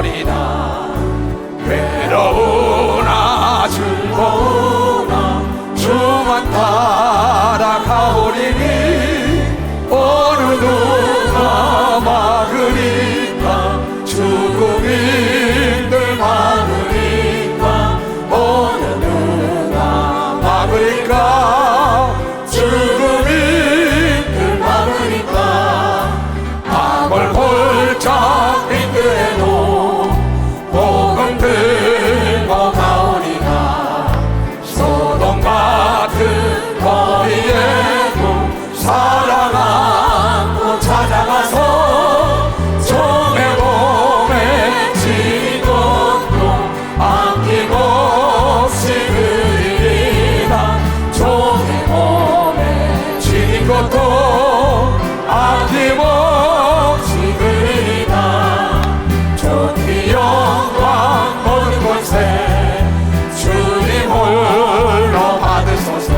가오리라. 외로우나 즐거우나 주만 따라가오리니 어느 누가 막으리까. 죽음인들 막으리까. 어느 누가 막으리까. 죽음인들 막으리까. 악을 홀짝 빙그해도 복음 들고 가오리라. 소돔 같은 거리에도 사랑 안고 찾아가서 종의 몸에 지린 것도 아낌없이 그리리라. 종의 몸에 지린 것도 아낌없이 그리리라. 존귀 영광 모든 곳에 주님 홀로 받으소서.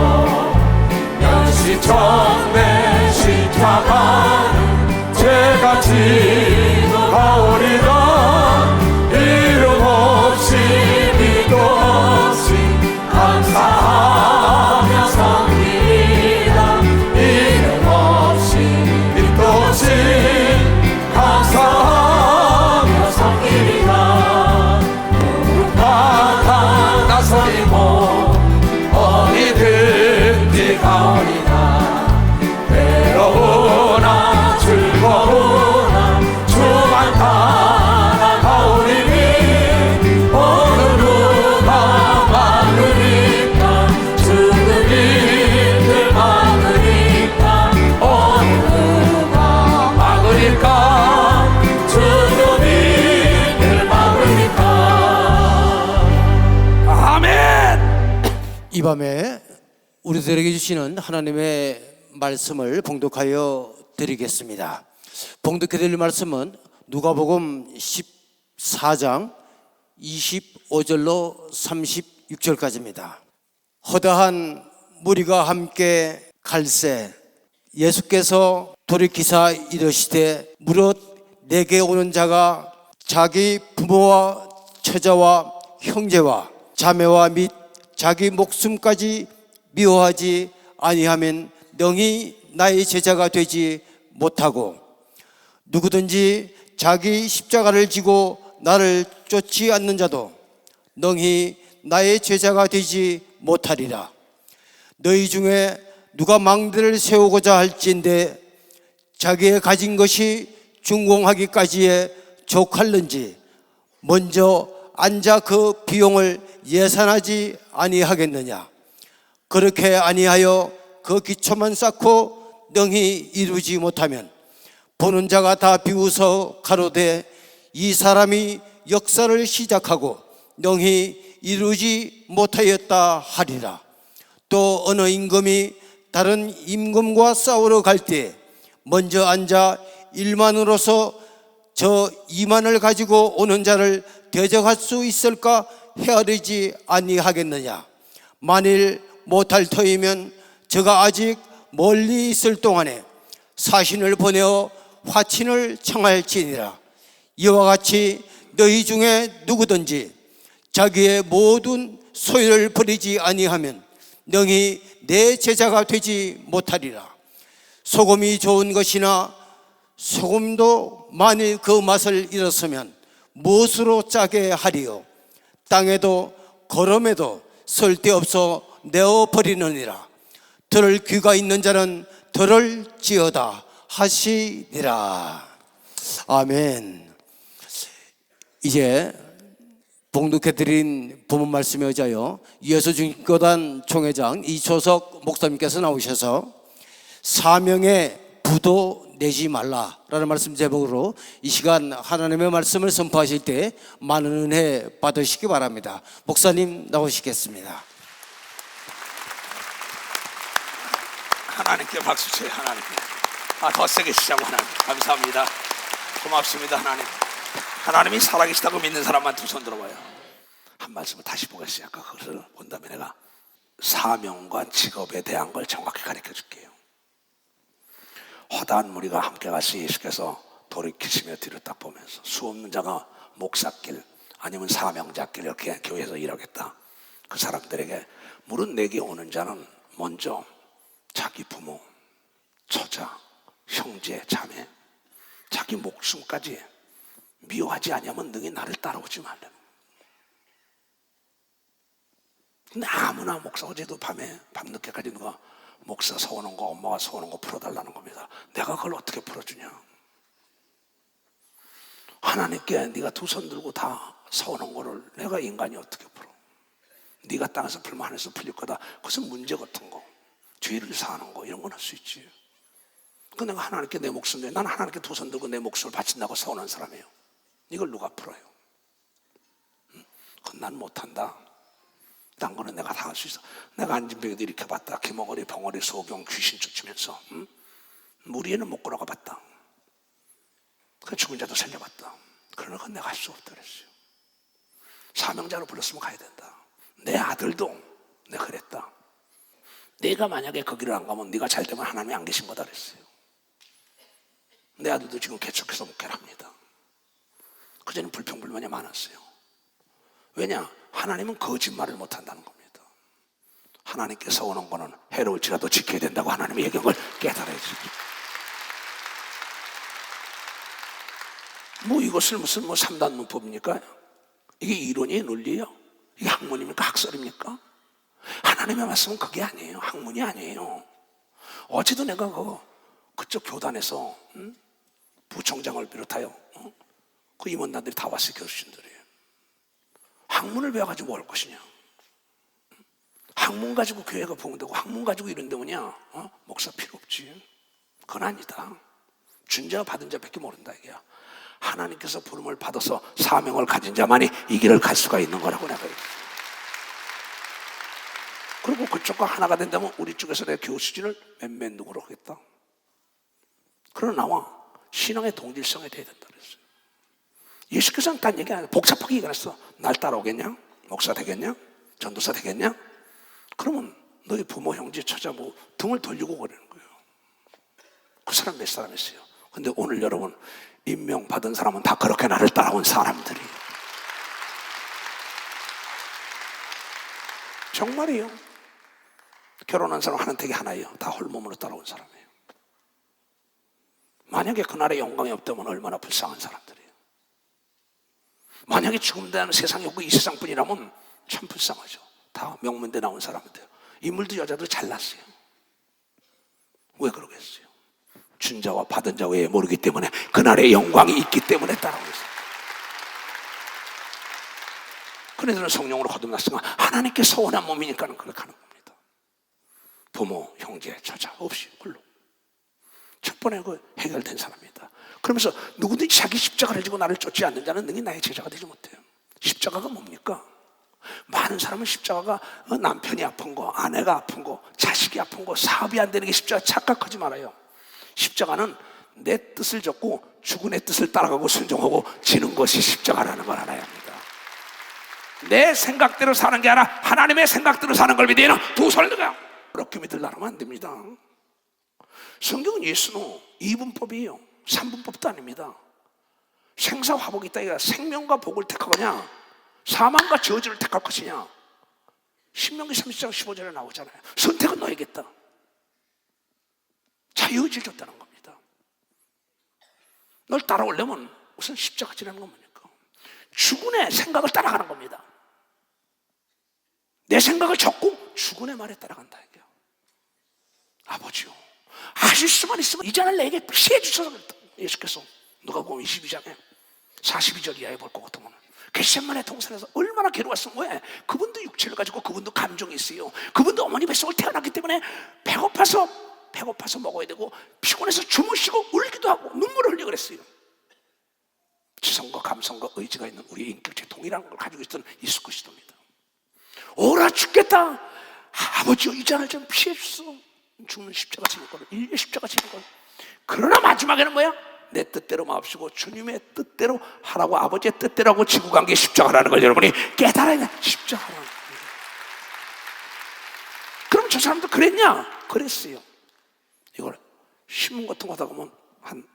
연시청대 십자가는 죄같이 가오리라. 이름 없이 믿음 없이 감사하며 섬기리라. 이름 없이 믿음 없이 감사하며 섬기리라. 무릇마다 나서리고 어디든지 가오리라. 외로우나 즐거우나 주만 따라가오리니 어느 누가 막으리까. 죽음인들 막으리까. 어느 누가 막으리까. 죽음인들 막으리까. 아멘. 이 밤에 우리들에게 주시는 하나님의 말씀을 봉독하여 드리겠습니다. 봉독해 드릴 말씀은 누가복음 14장 25절로 36절까지입니다. 허다한 무리가 함께 갈새 예수께서 돌이키사 이르시되 무릇 내게 오는 자가 자기 부모와 처자와 형제와 자매와 및 자기 목숨까지 미워하지 아니하면 능히 나의 제자가 되지 못하고 누구든지 자기 십자가를 지고 나를 쫓지 않는 자도 능히 나의 제자가 되지 못하리라. 너희 중에 누가 망대를 세우고자 할진대 자기의 가진 것이 준공하기까지에 족할는지 먼저 앉아 그 비용을 예산하지 아니하겠느냐. 그렇게 아니하여 그 기초만 쌓고 능히 이루지 못하면 보는 자가 다 비웃어 가로되 이 사람이 역사를 시작하고 능히 이루지 못하였다 하리라. 또 어느 임금이 다른 임금과 싸우러 갈 때 먼저 앉아 1만으로서 저 2만을 가지고 오는 자를 대적할 수 있을까 헤아리지 아니하겠느냐. 만일 못할 터이면 저가 아직 멀리 있을 동안에 사신을 보내어 화친을 청할지니라. 이와 같이 너희 중에 누구든지 자기의 모든 소유를 버리지 아니하면 능히 내 제자가 되지 못하리라. 소금이 좋은 것이나 소금도 만일 그 맛을 잃었으면 무엇으로 짜게 하리요. 땅에도 거름에도 쓸데없어 내어버리느니라. 들을 귀가 있는 자는 들을지어다 하시니라. 아멘. 이제 봉독해드린 본문 말씀에 의하여 예수중교단 총회장 이초석 목사님께서 나오셔서 사명의 부도 내지 말라라는 말씀 제목으로 이 시간 하나님의 말씀을 선포하실 때 많은 은혜 받으시기 바랍니다. 목사님 나오시겠습니다. 하나님께 박수 쳐요. 하나님께. 더 세게 치자고. 하나님 감사합니다. 고맙습니다. 하나님이 살아계시다고 믿는 사람만 두 손 들어봐요. 한 말씀을 다시 보겠어요. 아까 그것을 본 다음에 내가 사명과 직업에 대한 걸 정확히 가르쳐 줄게요. 허다한 무리가 함께 가서 예수께서 돌이키시며 뒤를 딱 보면서 수 없는 자가 목사길 아니면 사명자길 이렇게 교회에서 일하겠다. 그 사람들에게 물은 내게 오는 자는 먼저 자기 부모, 처자, 형제, 자매, 자기 목숨까지 미워하지 아니하면 능히 나를 따라오지 말라. 근데 아무나 목사, 어제도 밤늦게까지 누가 목사 서오는 거, 엄마가 서오는 거 풀어달라는 겁니다. 내가 그걸 어떻게 풀어주냐? 하나님께 네가 두 손 들고 다 서오는 거를 내가 인간이 어떻게 풀어? 네가 땅에서 풀면 하늘에서 풀릴 거다. 그것은 문제 같은 거, 죄를 사하는 거 이런 건 할 수 있지. 그 내가 하나님께 내 목숨 내, 나는 하나님께 두 손 들고 내 목숨을 바친다고 서운한 사람이에요. 이걸 누가 풀어요? 그건 난 못한다. 딴 거는 내가 다 할 수 있어. 내가 안진병에도 이렇게 봤다. 김어거리, 병어리, 소경, 귀신 쫓으면서 물 위에는 못 걸어가 봤다. 그 죽은 자도 살려봤다. 그러나 그건 내가 할 수 없다 그랬어요. 사명자로 불렀으면 가야 된다. 내 아들도 내가 그랬다. 내가 만약에 거기를 안 가면 네가 잘 되면 하나님이 안 계신 거다 그랬어요. 내 아들도 지금 개척해서 목회를 합니다. 그전에 불평불만이 많았어요. 왜냐? 하나님은 거짓말을 못한다는 겁니다. 하나님께서 오는 거는 해로울지라도 지켜야 된다고 하나님이 얘기한 걸 깨달아야지. 이것을 무슨 3단 문법입니까? 이게 이론이에요? 논리예요? 이게 학문입니까? 학설입니까? 하나님의 말씀은 그게 아니에요. 학문이 아니에요. 어제도 내가 그쪽 교단에서 부총장을 비롯하여 그 임원단들이 다 왔어요. 교수진들이. 학문을 배워가지고 뭘 것이냐? 학문 가지고 교회가 부흥되고 학문 가지고 이런 데 오냐? 목사 필요 없지. 그건 아니다. 준 자 받은 자밖에 모른다 이게야. 하나님께서 부름을 받아서 사명을 가진 자만이 이 길을 갈 수가 있는 거라고 내가 얘기했어요. 그리고 그쪽과 하나가 된다면 우리 쪽에서 내 교수진을 몇몇 누구로 하겠다. 그러나 나와 신앙의 동질성에 대해야 된다 그랬어요. 예수께서는 딴 얘기 안 해요. 복잡하게 얘기했어. 날 따라오겠냐? 목사 되겠냐? 전도사 되겠냐? 그러면 너희 부모, 형제, 처자 등을 돌리고 그러는 거예요. 그 사람 몇 사람 있어요. 근데 오늘 여러분 임명받은 사람은 다 그렇게 나를 따라온 사람들이에요. 정말이에요. 결혼한 사람 하나택이 하나예요. 다 홀몸으로 따라온 사람이에요. 만약에 그날의 영광이 없다면 얼마나 불쌍한 사람들이에요. 만약에 죽음되는 세상이 없고 이 세상뿐이라면 참 불쌍하죠. 다 명문대 나온 사람인데요. 인물도 여자도 잘났어요. 왜 그러겠어요? 준 자와 받은 자 외에 모르기 때문에 그날의 영광이 있기 때문에 따라오는 거예요. 그네들은 성령으로 거듭났으면 하나님께 서운한 몸이니까 그렇게 하는 겁니다. 부모, 형제, 처자 없이 홀로. 첫 번에 해결된 사람입니다. 그러면서 누구든지 자기 십자가를 지고 나를 쫓지 않는 자는 능히 나의 제자가 되지 못해요. 십자가가 뭡니까? 많은 사람은 십자가가 남편이 아픈 거, 아내가 아픈 거, 자식이 아픈 거, 사업이 안 되는 게 십자가 착각하지 말아요. 십자가는 내 뜻을 졌고 죽은 애 뜻을 따라가고 순종하고 지는 것이 십자가라는 걸 알아야 합니다. 내 생각대로 사는 게 아니라 하나님의 생각대로 사는 걸 믿으면 두 손을 들어요. 그렇게 믿으려면 안 됩니다. 성경은 예수노 2분법이에요. 3분법도 아닙니다. 생사화복이 있다. 이거 생명과 복을 택하거냐 사망과 저주를 택할 것이냐. 신명기 30장 15절에 나오잖아요. 선택은 너에겠다. 자유의지를 줬다는 겁니다. 널 따라오려면 우선 십자가 지라는 건 뭡니까? 죽은 애 생각을 따라가는 겁니다. 내 생각을 적고 죽은 애 말에 따라간다. 이게요. 아버지요, 하실 수만 있으면 이 잔을 내게 피해 주셔서 그랬다. 예수께서 누가복음 22장에 42절 이하에 볼 것 같으면 겟세마네 동산에서 얼마나 괴로웠으면 왜? 그분도 육체를 가지고 그분도 감정이 있어요. 그분도 어머니 뱃속을 태어났기 때문에 배고파서 먹어야 되고 피곤해서 주무시고 울기도 하고 눈물을 흘리고 그랬어요. 지성과 감성과 의지가 있는 우리의 인격체 동일한 걸 가지고 있던 예수 그리스도입니다. 오라 죽겠다. 아버지요, 이 잔을 좀 피해 주소. 죽는 십자가 지는 거를, 인류의 십자가 지는 거를. 그러나 마지막에는 뭐야? 내 뜻대로 마옵시고 주님의 뜻대로 하라고, 아버지의 뜻대로 하고 지고 간 게 십자가라는 걸 여러분이 깨달아야 돼. 십자가라는 겁니다. 그럼 저 사람도 그랬냐? 그랬어요. 이걸 신문 같은 거 하다 보면 한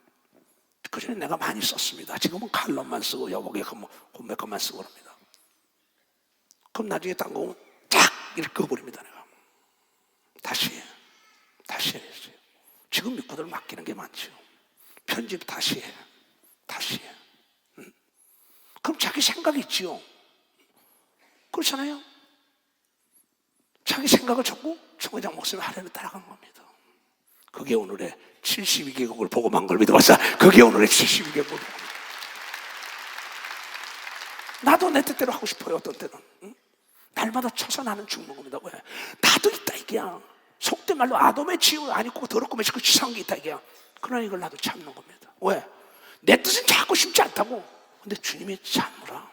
그전에 내가 많이 썼습니다. 지금은 칼럼만 쓰고 여보게 몇 것만 쓰고 그럽니다. 그럼 나중에 딴 거 쫙 이렇게 꺼버립니다. 내가 다시 해 했어요. 지금 믿고들 맡기는 게 많죠. 편집 다시 해. 그럼 자기 생각이 있지요. 그렇잖아요. 자기 생각을 전부 총회장 목사님 하려면 따라간 겁니다. 그게 오늘의 72개국을 복음한 걸 믿어봤어. 그게 오늘의 72개국을 나도 내 뜻대로 하고 싶어요. 어떤 때는 날마다 쳐서 나는 죽는 겁니다. 왜? 나도 있다 이게야. 속된 말로 아돔의 지우 안 있고 더럽고 매시고 치사한 게 있다 이게야. 그러나 이걸 나도 참는 겁니다. 왜? 내 뜻은 자꾸 쉽지 않다고. 근데 주님이 참으라.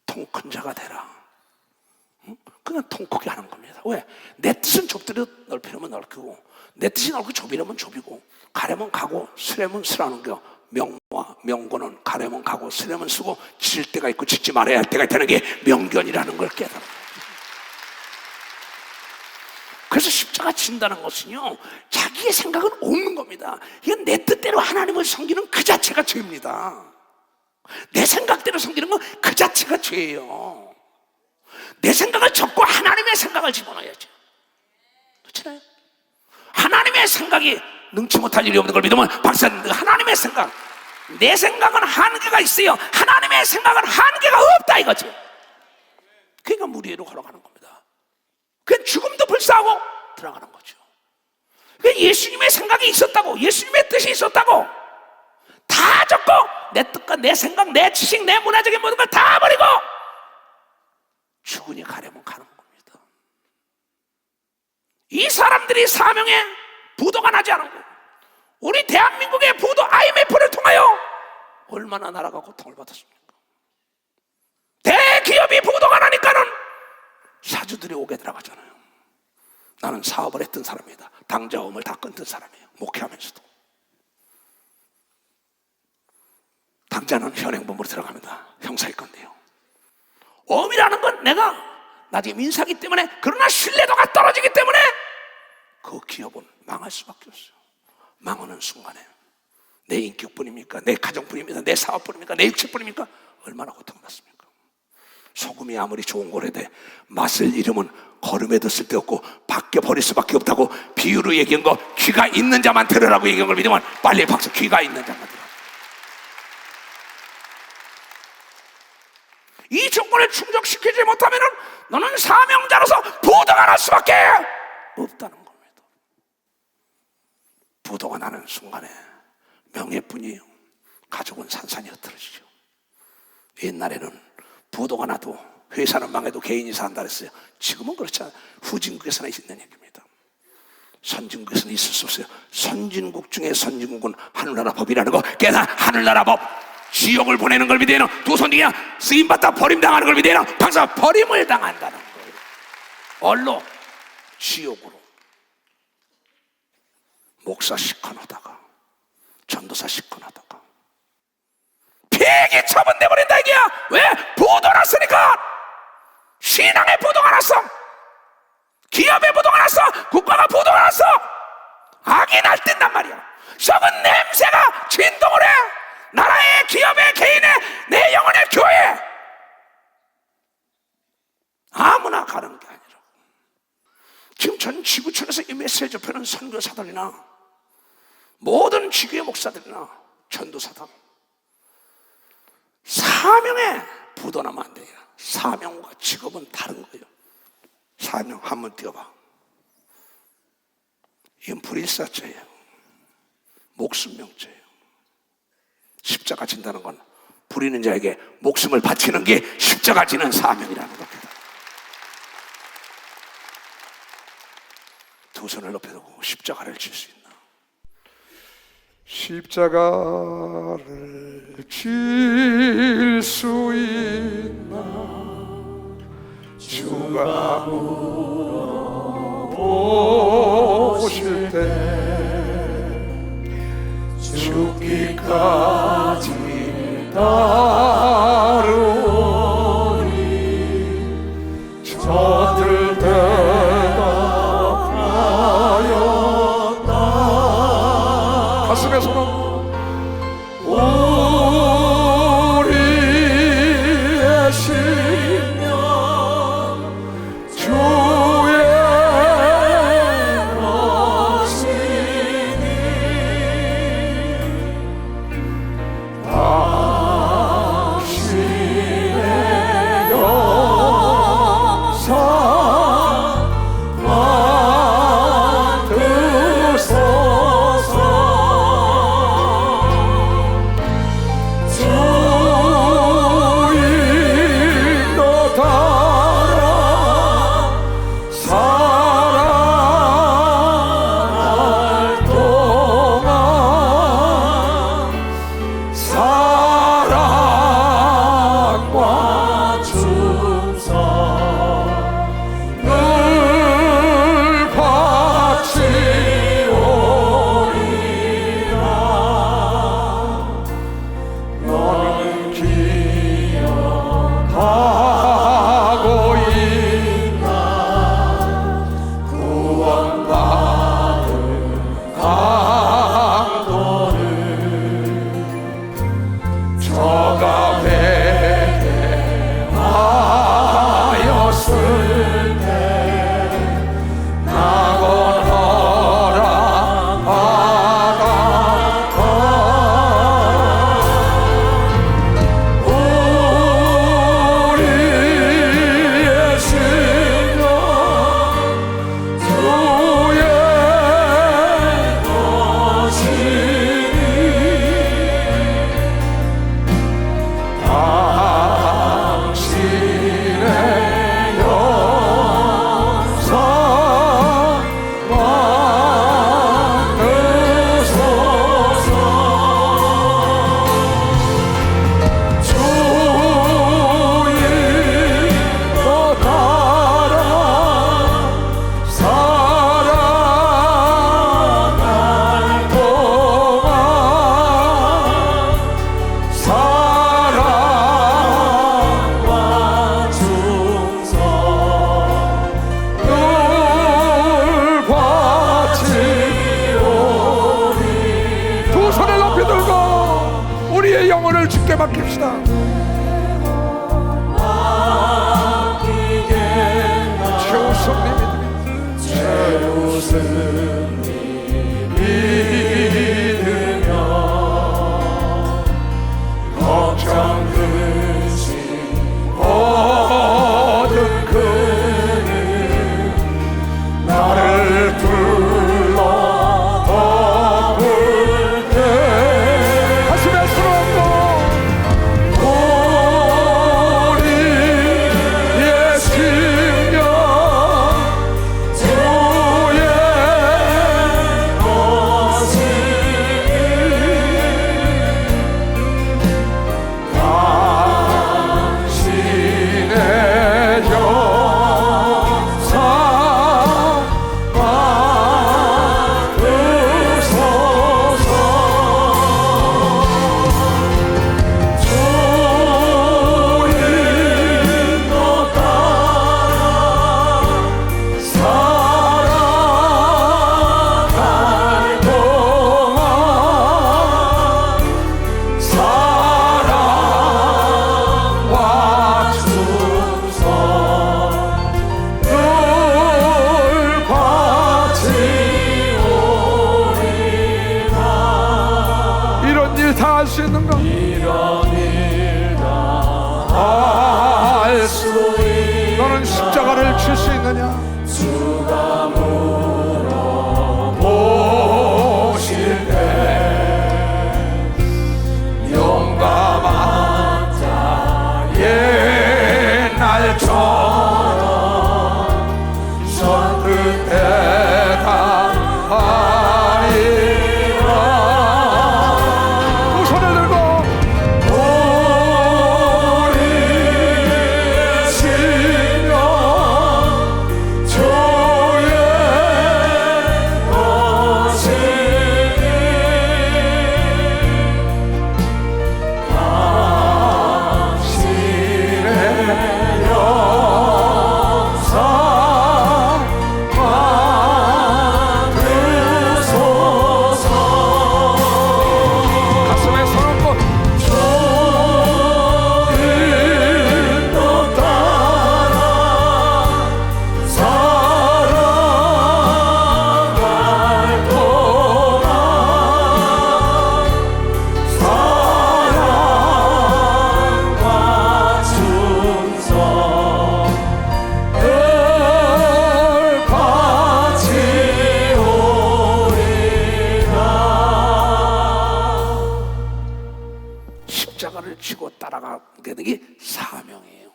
통 큰 자가 되라. 그냥 통 크게 하는 겁니다. 왜? 내 뜻은 좁도록 넓히려면 넓히고, 내 뜻이 넓고 좁이려면 좁이고, 가려면 가고 쓰려면 쓰라는 거. 명과 명고는 가려면 가고 쓰려면 쓰고, 칠 때가 있고 칠지 말아야 할 때가 있다는 게 명견이라는 걸 깨달아요. 그래서 십자가 진다는 것은요, 자기의 생각은 없는 겁니다. 이건 내 뜻대로 하나님을 섬기는 그 자체가 죄입니다. 내 생각대로 섬기는 건 그 자체가 죄예요. 내 생각을 접고 하나님의 생각을 집어넣어야죠. 그렇잖아요. 하나님의 생각이 능치 못할 일이 없는 걸 믿으면 박사님, 하나님의 생각, 내 생각은 한계가 있어요. 하나님의 생각은 한계가 없다 이거죠. 그러니까 무리로 걸어가는 겁니다. 그 죽음도 불사하고 들어가는 거죠. 그러니까 예수님의 생각이 있었다고, 예수님의 뜻이 있었다고 다 적고 내 뜻과 내 생각, 내 지식, 내 문화적인 모든 걸 다 버리고 죽으니 가려면 가는 겁니다. 이 사람들이 사명에 부도가 나지 않은 거예요. 우리 대한민국의 부도 IMF를 통하여 얼마나 나라가 고통을 받았습니까? 대기업이 부도가 나니까는 사주들이 오게 들어가잖아요. 나는 사업을 했던 사람이다. 당자금을 다 끊던 사람이에요. 목회하면서도. 당자는 현행범으로 들어갑니다. 형사일 건데요. 엄이라는 건 내가 나중에 민사기 때문에, 그러나 신뢰도가 떨어지기 때문에 그 기업은 망할 수밖에 없어요. 망하는 순간에 내 인격뿐입니까? 내 가정뿐입니까? 내 사업뿐입니까? 내 육체뿐입니까? 얼마나 고통받습니까? 소금이 아무리 좋은 거래도 맛을 잃으면 거름에도 쓸데없고 밖에 버릴 수밖에 없다고 비유로 얘기한 거, 귀가 있는 자만 들으라고 얘기한 걸 믿으면 빨리 박수. 귀가 있는 자만 들어. 이 조건을 충족시키지 못하면 너는 사명자로서 부도가 날 수밖에 없다는 겁니다. 부도가 나는 순간에 명예뿐이에요. 가족은 산산이 흩어지죠. 옛날에는 부도가 나도 회사는 망해도 개인이 산다 그랬어요. 지금은 그렇지 않아요. 후진국에서나 있는 얘기입니다. 선진국에서는 있을 수 없어요. 선진국 중에 선진국은 하늘나라 법이라는 거 깨나. 하늘나라 법. 지옥을 보내는 걸 믿어요. 두 손 중에 쓰임받다 버림당하는 걸 믿어요. 방사 버림을 당한다는 거예요. 얼로 지옥으로. 목사 시큰하다가 전도사 시큰하다가 폐기 처분돼 버린다 이게야. 왜? 부도 났으니까. 신앙에 부도가 났어. 기업에 부도가 났어. 국가가 부도가 났어. 악이 날뛴단 말이야. 썩은 냄새가 진동을 해. 나라의, 기업의, 개인의, 내 영혼의 교회. 아무나 가는 게 아니라. 지금 전 지구촌에서 이 메시지 접하는 선교사들이나 모든 지교의 목사들이나 전도사들, 사명에 부도나면 안 돼요. 사명과 직업은 다른 거예요. 사명 한번 띄워봐. 이건 불일사죄예요. 목숨명죄예요. 십자가 진다는 건 부리는 자에게 목숨을 바치는 게 십자가 지는 사명이라는 겁니다. 두 손을 높여두고 십자가를 질 수 있나? 십자가를 질 수 있나? 주가 물어보실 때 죽기까지 따르오니 저들 대답하였다. 가슴에 손을 합시다. 최우승님이 믿으며 걱정 근심 모든 그는 나를 불러 덮을 때 가슴에 손 얹고 우리의 심령 다 할 수 있는가? 이런 일 다 할 수 있는 너는 십자가를 칠 수 있느냐? 주가 물어보실 때 용감한 자 옛날처럼 손끝에 대답하리라. 십자가를 치고 따라가는 게 사명이에요.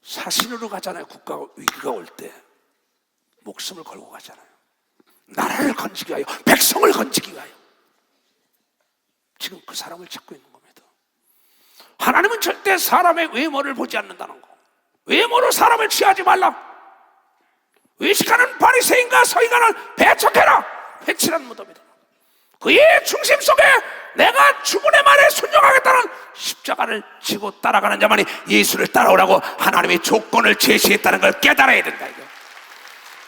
사신으로 가잖아요. 국가 위기가 올 때 목숨을 걸고 가잖아요. 나라를 건지기 위하여, 백성을 건지기 위하여. 지금 그 사람을 찾고 있는 겁니다. 하나님은 절대 사람의 외모를 보지 않는다는 거. 외모로 사람을 취하지 말라. 외식하는 바리새인과 서기관을 배척해라. 회칠한 무덤이다. 그의 중심 속에 내가 죽은의 말에 순종하겠다는 십자가를 지고 따라가는 자만이 예수를 따라오라고 하나님이 조건을 제시했다는 걸 깨달아야 된다. 이거.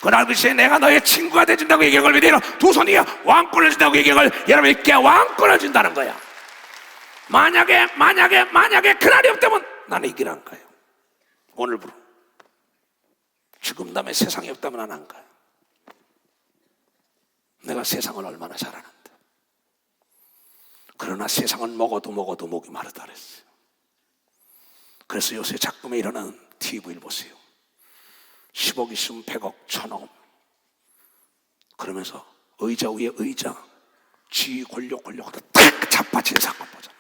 그날 그 시에 내가 너의 친구가 되준다고 얘기한 걸 믿으면 두 손이 왕권을 준다고 얘기한 걸 여러분께 왕권을 준다는 거야. 만약에 그날이 없다면 나는 이기라는 거예요. 오늘부로. 지금 다음에 세상이 없다면 안 한 거야. 내가 세상을 얼마나 잘 아는데. 그러나 세상은 먹어도 목이 마르다 그랬어요. 그래서 요새 작품에 일어나는 TV를 보세요. 10억 있으면 100억, 1000억. 그러면서 의자 위에 의자, 지 권력 하다 탁 자빠지는 사건 보잖아요.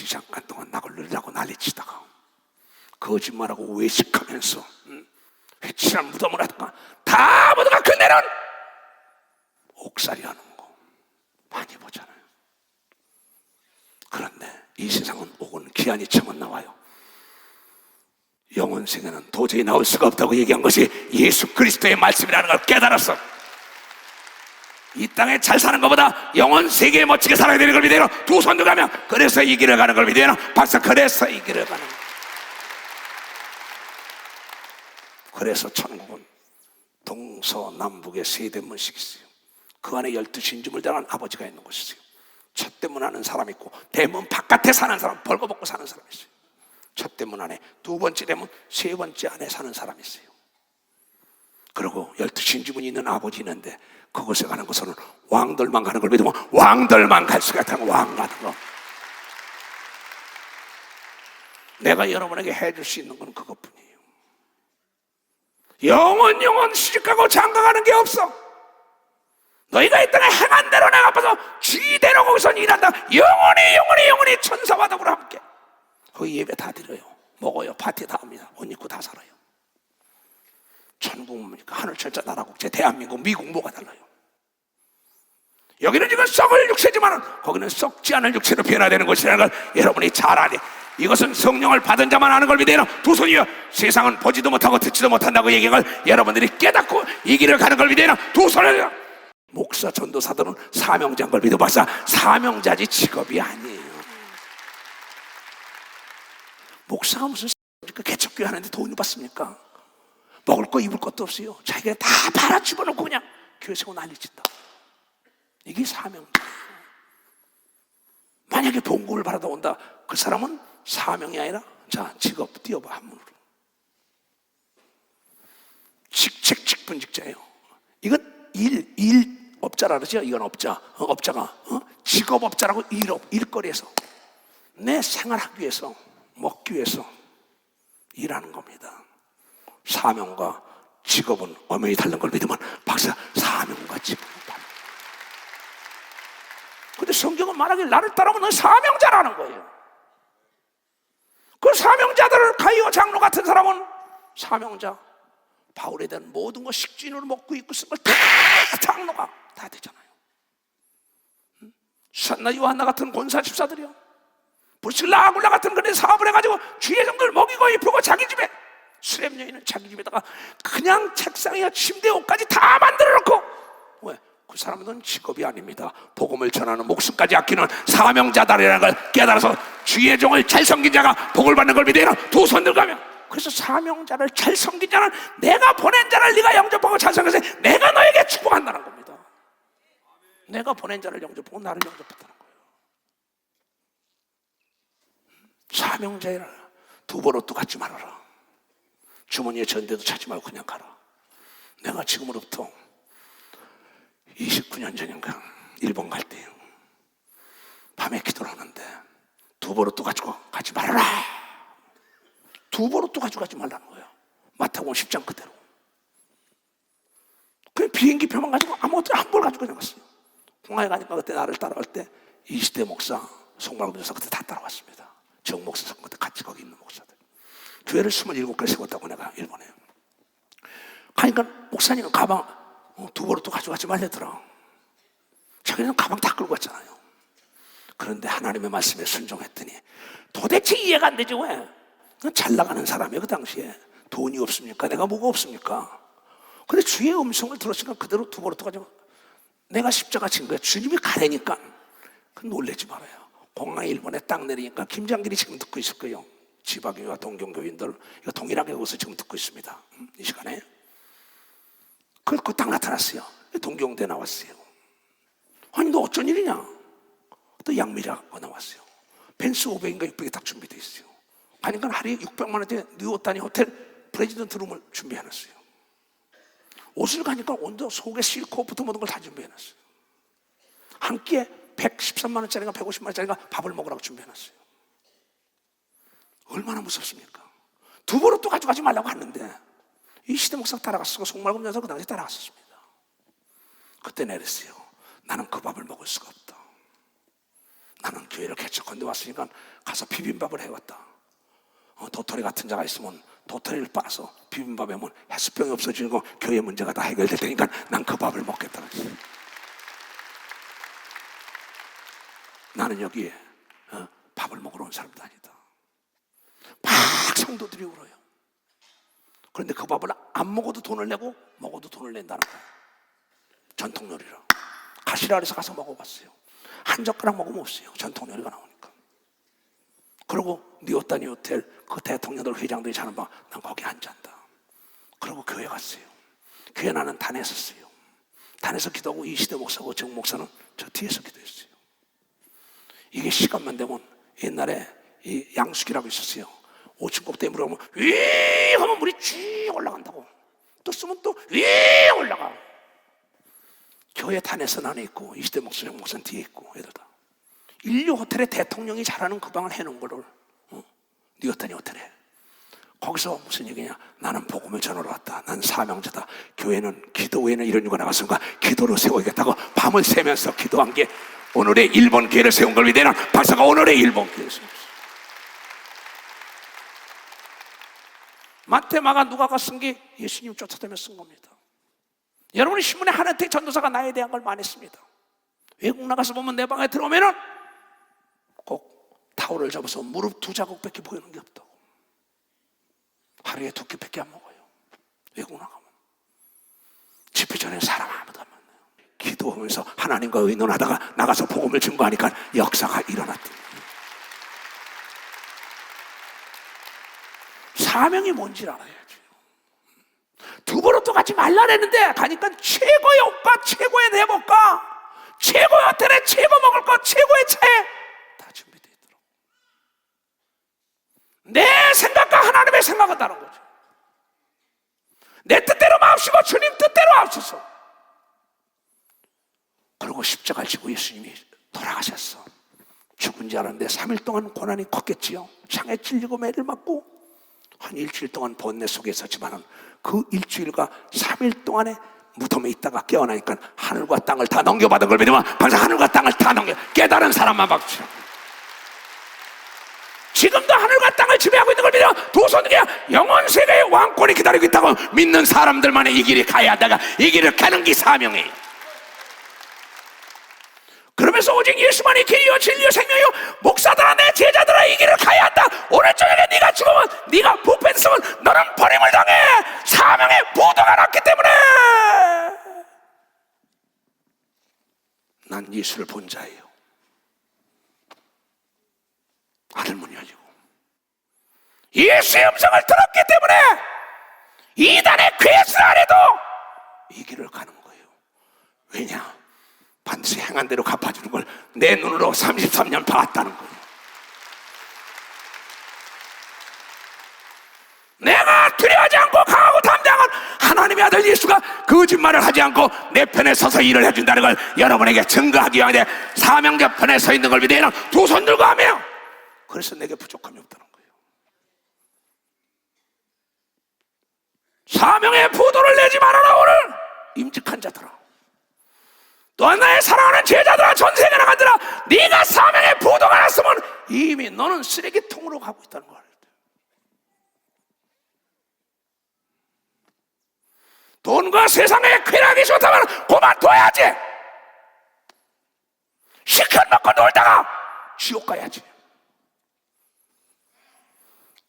잠깐 동안 낙을 누리라고 난리치다가 거짓말하고 외식하면서 회칠한 무덤을 하다가 다 모두가 끝내는 옥살이 하는 거 많이 보잖아요. 그런데 이 세상은 옥은 기한이 차면 나와요. 영원 세계는 도저히 나올 수가 없다고 얘기한 것이 예수 그리스도의 말씀이라는 걸 깨달았어. 이 땅에 잘 사는 것보다 영원 세계에 멋지게 살아야 되는 걸 믿어요. 두 손 들어가면 그래서 이 길을 가는 걸 믿어요. 박사 그래서 이 길을 가는 거. 그래서 천국은 동서남북의 세 대문씩이 있어요. 그 안에 12 신주물 당한 아버지가 있는 곳이세요. 첫대문 하는 사람 있고, 대문 바깥에 사는 사람, 벌거벗고 사는 사람 있어요. 첫대문 안에, 두 번째 대문, 세 번째 안에 사는 사람이 있어요. 그리고 12 신주문이 있는 아버지 있는데, 그곳에 가는 것은 왕들만 가는 걸 믿으면 왕들만 갈 수가 있다는 거, 왕 가는 거. 내가 여러분에게 해줄 수 있는 건 그것뿐이에요. 영원 시집가고 장가가는 게 없어. 너희가 이 땅에 행한 대로 내가 앞에서 주의대로 거기서 일한다. 영원히 천사와 더불어 함께. 거기 예배 다 드려요. 먹어요. 파티 다 합니다. 옷 입고 다 살아요. 천국 뭡니까? 하늘 천자 나라 국제 대한민국 미국 뭐가 달라요? 여기는 지금 썩을 육체지만 거기는 썩지 않을 육체로 변화되는 것이라는 걸 여러분이 잘 아니. 이것은 성령을 받은 자만 아는 걸 믿어요. 두 손이요. 세상은 보지도 못하고 듣지도 못한다고 얘기한 걸 여러분들이 깨닫고 이 길을 가는 걸 믿어요. 두 손을. 목사 전도사들은 사명자인 걸 믿어봤자 사명자지 직업이 아니에요. 목사가 무슨 개척교회 하는데 돈을 받습니까? 먹을 거 입을 것도 없어요. 자기가 다 팔아 집어넣고 그냥 교회 세우고 난리친다. 이게 사명자예요. 만약에 봉급을 받아다 온다, 그 사람은 사명이 아니라 자 직업 띄워봐 한문으로. 직분직자예요. 이건 일업자라 그러죠. 이건 업자가 직업업자라고 일거리에서 내 생활하기 위해서 먹기 위해서 일하는 겁니다. 사명과 직업은 엄연히 다른 걸 믿으면 박사 사명과 직업은 다른 거예요. 근데 성경은 말하길 나를 따라오면 넌 사명자라는 거예요. 그 사명자들을 가이오 장로 같은 사람은 사명자. 바울에 대한 모든 거 식진으로 먹고 입고 쓴 걸 다 장로가 다 되잖아요. 수산나 요한나 같은 권사 집사들이요. 브루실라 아굴라 같은 그런 사업을 해가지고 주의 종들 먹이고 입히고 자기 집에 수렘 여인은 자기 집에다가 그냥 책상이나 침대 옷까지 다 만들어 놓고. 왜? 그 사람은 직업이 아닙니다. 복음을 전하는 목숨까지 아끼는 사명자다라는 걸 깨달아서 주의 종을 잘 섬긴 자가 복을 받는 걸 믿어요. 두 손 들가면. 그래서 사명자를 잘 섬긴 자는 내가 보낸 자를 네가 영접하고 잘 섬겨서 내가 너에게 축복한다는 겁니다. 내가 보낸 자를 영접하고 나를 영접했다는 거예요. 사명자이라. 두 번 옷도 갖지 말아라. 주머니에 전대도 찾지 말고 그냥 가라. 내가 지금으로부터 29년 전인가 일본 갈 때요, 밤에 기도를 하는데 두 번 옷도 가지고 가지 말아라. 두 번 옷도 가지고 가지 말라는 거예요. 마태복음 10장 그대로. 그냥 비행기 표만 가지고 아무것도 한 벌 가지고 그냥 갔어요. 공항에 가니까 그때 나를 따라갈 때 이시대 목사, 송말구 목사 그때 다 따라왔습니다. 정 목사 그때 같이 거기 있는 목사들. 교회를 27개 세웠다고 내가 일본에. 가니까 목사님은 가방 두 벌 옷도 가져가지 말랬더라. 자기는 가방 다 끌고 갔잖아요. 그런데 하나님의 말씀에 순종했더니 도대체 이해가 안 되죠. 왜? 잘 나가는 사람이에요. 그 당시에 돈이 없습니까? 내가 뭐가 없습니까? 근데 주의 음성을 들었으니까 그대로 두 벌 옷도 가지고 내가 십자가 진 거야. 주님이 가래니까. 놀라지 말아요. 공항에 일본에 딱 내리니까 김장길이 지금 듣고 있을 거예요. 지박교회와 동경교인들 이거 동일하게 여기서 지금 듣고 있습니다. 이 시간에 그 딱 나타났어요. 동경대 나왔어요. 아니 너 어쩐 일이냐? 또 양미자가 나왔어요. 펜스 500인가 600이 딱 준비되어 있어요. 가니까 하루에 600만 원대 뉴오타니 호텔 프레지던트 룸을 준비해놨어요. 옷을 가니까 온도 속에 실코부터 모든 걸 다 준비해놨어요. 한 끼에 113만 원짜리가 150만 원짜리가 밥을 먹으라고 준비해놨어요. 얼마나 무섭습니까? 두 번을 또 가져가지 말라고 하는데 이 시대 목사 따라갔고 송말금 전사 그 당시에 따라갔었습니다. 그때 내렸어요. 나는 그 밥을 먹을 수가 없다. 나는 교회를 개척한 데 왔으니까 가서 비빔밥을 해왔다. 도토리 같은 자가 있으면 도토리를 빠서 비빔밥에 하면 해수병이 없어지는 거 교회 문제가 다 해결될 테니까 난 그 밥을 먹겠다 그랬어요. 나는 여기에 밥을 먹으러 온 사람도 아니다. 막 성도들이 울어요. 그런데 그 밥을 안 먹어도 돈을 내고 먹어도 돈을 낸다는 거예요. 전통 요리라. 가시라에서 가서 먹어봤어요. 한 젓가락 먹으면 없어요. 전통 요리가 나오니까. 그리고 니오타니 호텔 그 대통령들 회장들이 자는 방 난 거기 앉았다. 그리고 교회 갔어요. 교회 나는 단에 섰어요. 단에서 기도하고 이시대 목사고 정 목사는 저 뒤에서 기도했어요. 이게 시간만 되면 옛날에 이 양수기라고 있었어요. 5층 꼭대기 물어가면 위 하면 물이 쭉 올라간다고. 또 쓰면 또 위 올라가. 교회 단에서 안에 있고 이시대 목사님 뒤에 있고 애들 다. 인류 호텔에 대통령이 잘하는 그 방을 해놓은 거를 뉴욕타니 호텔에. 거기서 무슨 얘기냐? 나는 복음을 전하러 왔다. 난 사명자다. 교회는 기도 외에는 이런 이유가 나갔으니까 기도로 세워야겠다고 밤을 새면서 기도한 게 오늘의 일본 교회를 세운 걸 위대한 박사가 오늘의 일본 교회를 세웠어. 마테마가 누가가 쓴 게 예수님 쫓아다니며 쓴 겁니다. 여러분이 신문에 하나택 전도사가 나에 대한 걸 많이 씁니다. 외국 나가서 보면 내 방에 들어오면은 꼭 타올을 잡아서 무릎 2자국밖에 보이는 게 없다고. 하루에 2끼밖에 안 먹어요. 외국 나가면 집회 전에 사람 아무도 안 만나요. 기도하면서 하나님과 의논하다가 나가서 복음을 증거하니까 역사가 일어났대. 사명이 뭔지 알아야죠. 두부로또 가지 말라랬는데 가니까 최고의 옷과 최고의 내복과 최고의 호텔에 최고 먹을 것 최고의 차에 다 준비되어 있더라고. 내 생각과 하나님의 생각은 다른 거죠. 내 뜻대로 마옵시고 주님 뜻대로 하옵소서. 그리고 십자가를 지고 예수님이 돌아가셨어. 죽은 줄 알았는데 3일 동안 고난이 컸겠지요. 창에 찔리고 매를 맞고 한 일주일 동안 번뇌 속에 있었지만은 그 일주일과 3일 동안에 무덤에 있다가 깨어나니까 하늘과 땅을 다 넘겨받은 걸 믿으면 벌써 하늘과 땅을 다 넘겨 깨달은 사람만 박수. 지금도 하늘과 땅을 지배하고 있는 걸 믿으면 두 손 그냥 영원 세계의 왕권이 기다리고 있다고 믿는 사람들만의 이 길이 가야 한다가 이 길을 가는 게 사명이에요. 그러면서 오직 예수만이 길이요 진리요 생명이요 목사들아 내 제자들아 이 길을 가야 한다. 오늘 저녁에 네가 죽으면 네가 부패했으면 너는 버림을 당해. 사명의 보도가 났기 때문에 난 예수를 본 자예요. 하늘문이 열리고 예수의 음성을 들었기 때문에 이단의 괴수 안에도 이 길을 가는 거예요. 왜냐? 반드시 행한 대로 갚아주는 걸 내 눈으로 33년 봤다는 거예요. 내가 두려워하지 않고 강하고 담대한 하나님의 아들 예수가 거짓말을 하지 않고 내 편에 서서 일을 해준다는 걸 여러분에게 증거하기 위해 사명자 편에 서 있는 걸 믿으면 두 손 들고 하며 그래서 내게 부족함이 없다는 거예요. 사명의 부도를 내지 말아라. 오늘 임직한 자들아 또한 나의 사랑하는 제자들아 전세계 나간들아 네가 사명의 부도가 났으면 이미 너는 쓰레기통으로 가고 있다는 걸. 돈과 세상의 쾌락이 좋다면 그만둬야지. 실컷 먹고 놀다가 지옥 가야지.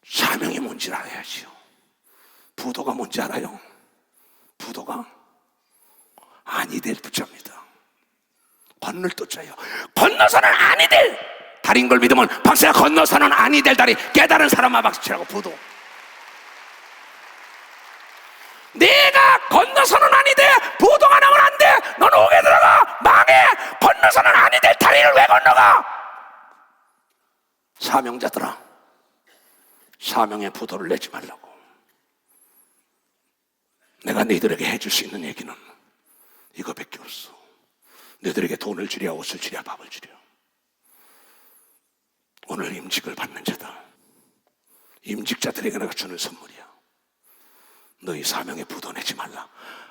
사명이 뭔지 알아야지요. 부도가 뭔지 알아요? 부도가 아니 될 부자입니다. 건널 또자요. 건너서는 아니 될 달인 걸 믿으면 박수야. 건너서는 아니 될 달이 깨달은 사람만 박수치라고. 부도 내가 건너서는 아니 돼. 부도가 나면 안 돼. 너는 옥에 들어가 망해. 건너서는 아니 될 다리를 왜 건너가? 사명자들아 사명의 부도를 내지 말라고. 내가 너희들에게 해줄 수 있는 얘기는 이거밖에 없어. 너희들에게 돈을 주랴 옷을 주랴 밥을 주랴. 오늘 임직을 받는 자다. 임직자들에게 내가 주는 선물이야. 너희 사명에 부도 내지 말라.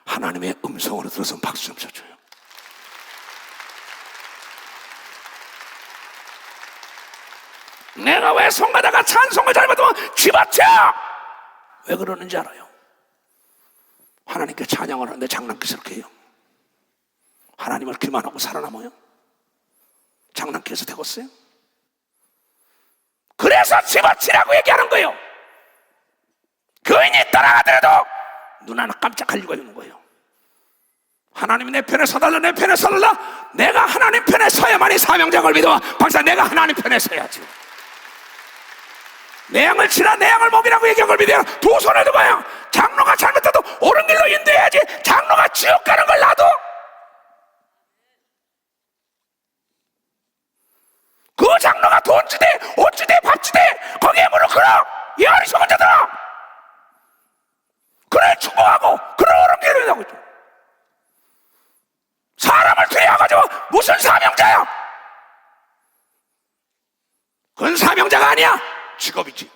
하나님의 음성으로 들어서 박수 좀 쳐줘요. 내가 왜 성가다가 찬송을 잘못하면 집어쳐? 왜 그러는지 알아요? 하나님께 찬양을 하는데 장난기스럽게 해요. 하나님을 기만하고 살아남아요? 장난기에서 되겠어요? 그래서 집어치라고 얘기하는 거예요. 교인이 떠나가더라도 눈 하나 깜짝할 이유가 있는 거예요. 하나님이 내 편에 서달라. 내 편에 서달라. 내가 하나님 편에 서야만이 사명장을 믿어. 박사 내가 하나님 편에 서야지. 내 양을 치라 내 양을 먹이라고 얘기한 걸 믿어요. 두 손을 들고요. 장로가 잘못해도 옳은 길로 인도해야지. 장로가 지옥 가는 걸 놔둬? 그 돈주대, 옷주대, 밥주대 거기에 무릎 꿇어. 이 어리석은 자들아, 그를 축복하고 그를 어른기를 하고 있죠. 사람을 들여가지고 무슨 사명자야? 그건 사명자가 아니야. 직업이지.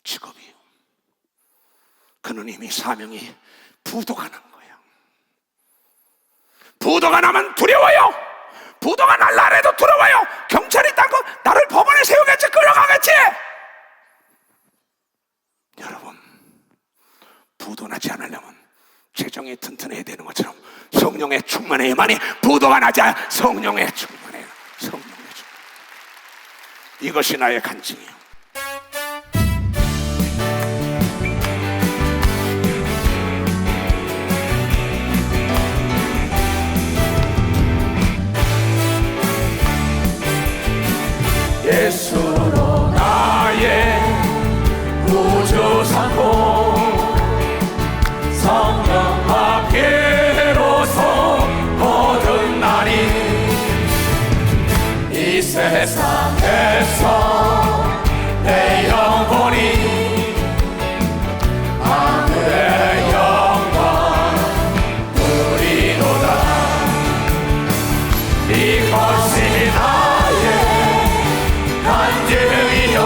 직업이에요. 그는 이미 사명이 부도가 난 거야. 부도가 나면 두려워요. 부도가 날 날에도 두려워요. 경찰이 따고 나를 법원에 세우겠지, 끌어가겠지. 여러분, 부도 나지 않으려면 재정이 튼튼해야 되는 것처럼 성령의 충만해야만이 부도가 나지 않아. 성령의 충만해. 성령의 충만. 이것이 나의 간증이에요. 예수로 나의 구주 삼고 성령 합계로서 얻은 날이 이 세상에서 내 영혼이 하늘의 영광 누리로다. 이것이 나의 간증이요,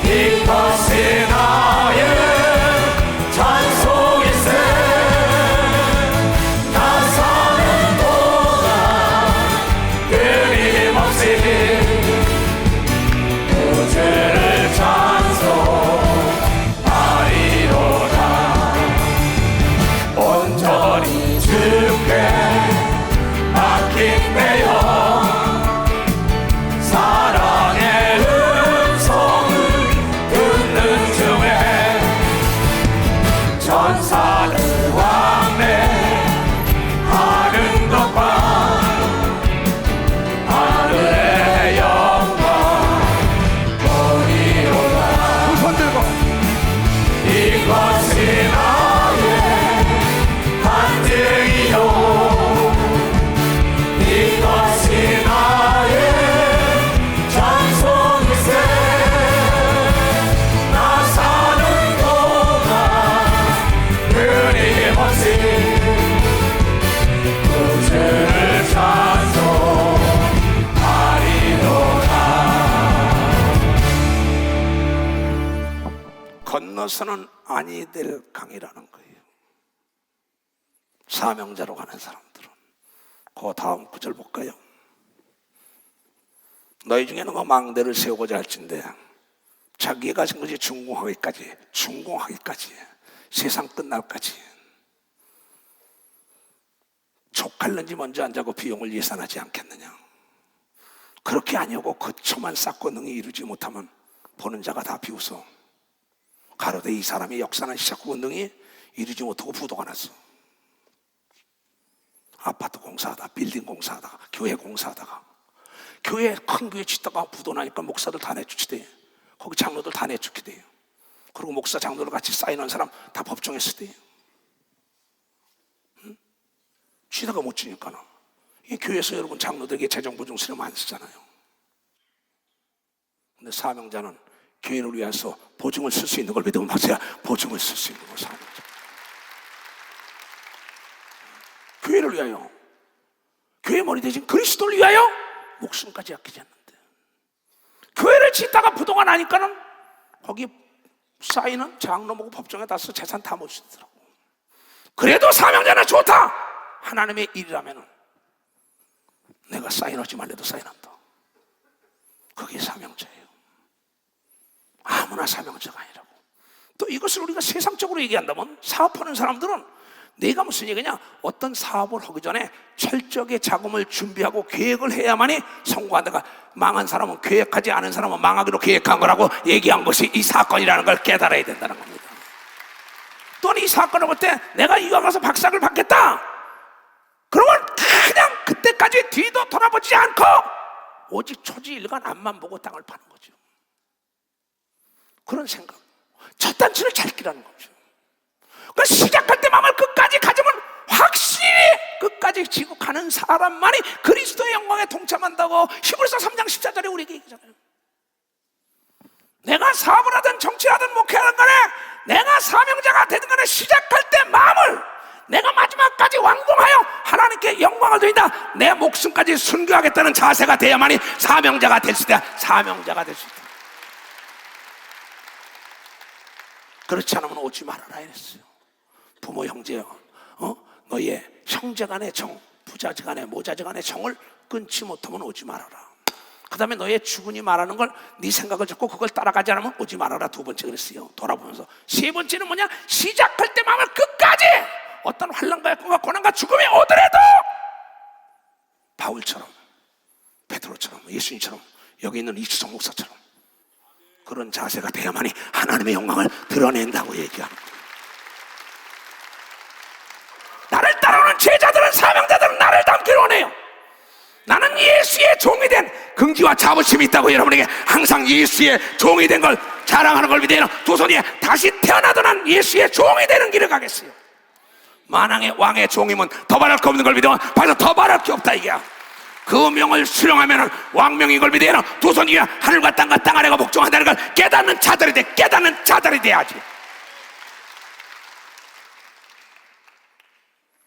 이것이 나의 찬송일세. 나 사는 동안 끊임없이 구주를 찬송하리로다. 온전히 주께 맡긴 내 영, 사랑의 음성을 듣는 중에 전사를 왕래하는 것과 하늘의 영광 보리로다. 두 손 들고 이것이 나의 간증이요, 이것이 나의 찬송일세. 나 사는 동안 끊임없이 구주를 찬송하리로다. 건너서는 아니 될 강이라는 거예요. 사명자로 가는 사람들은. 그 다음 구절 볼까요? 너희 중에 누가 망대를 세우고자 할진대 자기가 가진 것이 중공하기까지 세상 끝날까지 족할는지 먼저 앉아고 비용을 예산하지 않겠느냐. 그렇게 아니하고 거처만 쌓고 능히 이루지 못하면 보는 자가 다 비웃어. 가로되 이 사람이 역사는 시작하고 능히 이루지 못하고 부도가 났어. 아파트 공사하다, 빌딩 공사하다가, 교회 공사하다가, 교회 큰 교회 짓다가 부도 나니까 목사들 다 내쫓기대. 거기 장로들 다 내쫓기대. 그리고 목사 장로들 같이 사인한 사람 다 법정에 쓰대. 응? 쉬다가 못 지니까. 이 교회에서 여러분 장로들에게 재정보증 수령 안 쓰잖아요. 근데 사명자는 교회를 위해서 보증을 쓸 수 있는 걸 믿으면 박수야. 보증을 쓸 수 있는 걸 사명자. 교회를 위하여, 교회 머리 대신 그리스도를 위하여 목숨까지 아끼지 않는데, 교회를 짓다가 부도가 나니까는 거기 쌓이는 장로 보고 법정에 다서 재산 다 못 쓰더라고. 그래도 사명자는 좋다. 하나님의 일이라면은 내가 사인하지 말래도 사인한다. 그게 사명자예요. 아무나 사명자가 아니라고. 또 이것을 우리가 세상적으로 얘기한다면 사업하는 사람들은 내가 무슨 얘기냐, 어떤 사업을 하기 전에 철저하게 자금을 준비하고 계획을 해야만이 성공한다가, 망한 사람은 계획하지 않은 사람은 망하기로 계획한 거라고 얘기한 것이 이 사건이라는 걸 깨달아야 된다는 겁니다. 또는 이 사건을 볼 때 내가 이와 가서 박사를 받겠다 그러면 그냥 그때까지 뒤도 돌아보지 않고 오직 초지일관 앞만 보고 땅을 파는 거죠. 그런 생각, 첫 단추를 잘 끼라는 거죠. 그 시작할 때 마음을 끝까지 가지면 확실히 끝까지 끝까지 지고 가는 사람만이 그리스도의 영광에 동참한다고 히브리서 3장 14절에 우리에게 얘기하잖아요. 내가 사업을 하든 정치를 하든 목회하든 간에 내가 사명자가 되든 간에 시작할 때 마음을 내가 마지막까지 완공하여 하나님께 영광을 드린다, 내 목숨까지 순교하겠다는 자세가 돼야만이 사명자가 될 수 있다. 사명자가 될 수 있다. 그렇지 않으면 오지 말아라 이랬어요. 부모 형제요, 너의 형제간의 정, 부자지간의 모자지간의 정을 끊지 못하면 오지 말아라. 그 다음에 너의 주군이 말하는 걸 네 생각을 잡고 그걸 따라가지 않으면 오지 말아라. 두 번째 그랬어요. 돌아보면서. 세 번째는 뭐냐? 시작할 때 마음을 끝까지 어떤 환난과 고난과 죽음이 오더라도 바울처럼, 베드로처럼, 예수님처럼, 여기 있는 이주성 목사처럼 그런 자세가 돼야만이 하나님의 영광을 드러낸다고 얘기하는 거예요. 나를 따라오는 제자들은, 사명자들은 나를 닮기를 원해요. 나는 예수의 종이 된 긍지와 자부심이 있다고 여러분에게 항상 예수의 종이 된 걸 자랑하는 걸 믿어요. 두 손이 다시 태어나던 한 예수의 종이 되는 길을 가겠어요. 만왕의 왕의 종이면 더 바랄 거 없는 걸 믿으면 벌써 더 바랄 게 없다 이게야. 그 명을 수령하면 왕명인 걸 믿어요. 두 손 위에 하늘과 땅과 땅 아래가 복종한다는 걸 깨닫는 자들이 돼. 깨닫는 자들이 돼야지.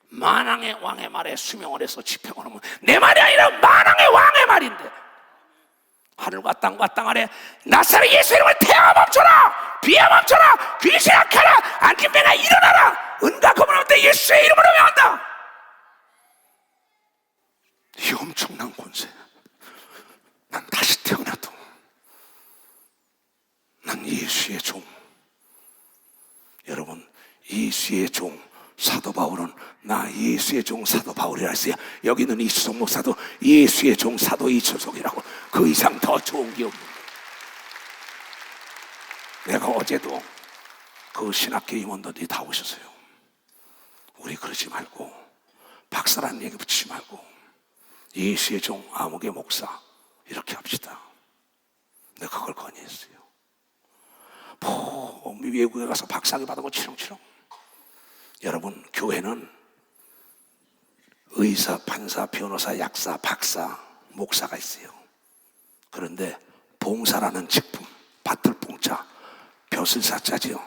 만왕의 왕의 말에 수명을 해서 집행을 하면 내 말이 아니라 만왕의 왕의 말인데, 하늘과 땅과 땅 아래 나사렛 예수 이름을 태양아 멈춰라, 비야 멈춰라, 귀신 악하라, 앉은 배가 일어나라, 은과 검은 없대 예수의 이름으로 명한다. 이 엄청난 권세. 난 다시 태어나도 난 예수의 종. 여러분, 예수의 종 사도 바울은 나 예수의 종 사도 바울이라 했어요. 여기는 이수석 목사도 예수의 종 사도 이수석이라고. 그 이상 더 좋은 게 없는 거예요. 내가 어제도 그 신학교 임원들이 다 오셨어요. 우리 그러지 말고, 박사라는 얘기 붙이지 말고 예수의 종 아무개 목사 이렇게 합시다. 내가 그걸 건의했어요. 외국에 가서 박사학위 받고 치렁치렁. 여러분, 교회는 의사, 판사, 변호사, 약사, 박사, 목사가 있어요. 그런데 봉사라는 직분, 밭들 봉자, 벼슬사자지요.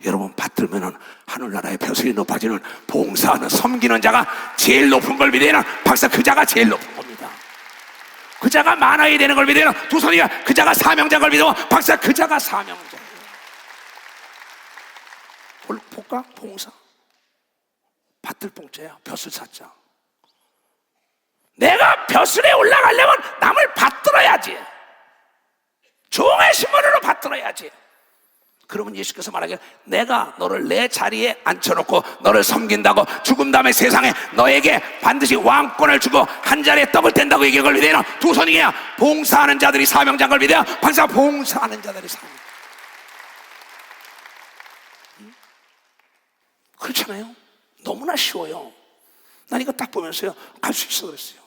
여러분, 밭들면은 하늘나라의 벼슬이 높아지는 봉사하는 섬기는 자가 제일 높은 걸 믿어야 박사, 그 자가 제일 높은 겁니다. 그 자가 만화이 되는 걸 믿어야 두 손이가 그 자가 사명자인 걸 믿어 박사, 그 자가 사명자예요. 볼까? 봉사, 밭들 봉자야, 벼슬사자. 내가 벼슬에 올라가려면 남을 받들어야지. 종의 신분으로 받들어야지. 그러면 예수께서 말하기를 내가 너를 내 자리에 앉혀놓고 너를 섬긴다고, 죽은 다음에 세상에 너에게 반드시 왕권을 주고 한 자리에 떡을 뗀다고 얘기한 걸 믿어요. 두 손이야. 봉사하는 자들이 사명자인 걸 믿어요. 반사 봉사하는 자들이 사명. 그렇잖아요. 너무나 쉬워요. 난 이거 딱 보면서요, 갈 수 있어 그랬어요.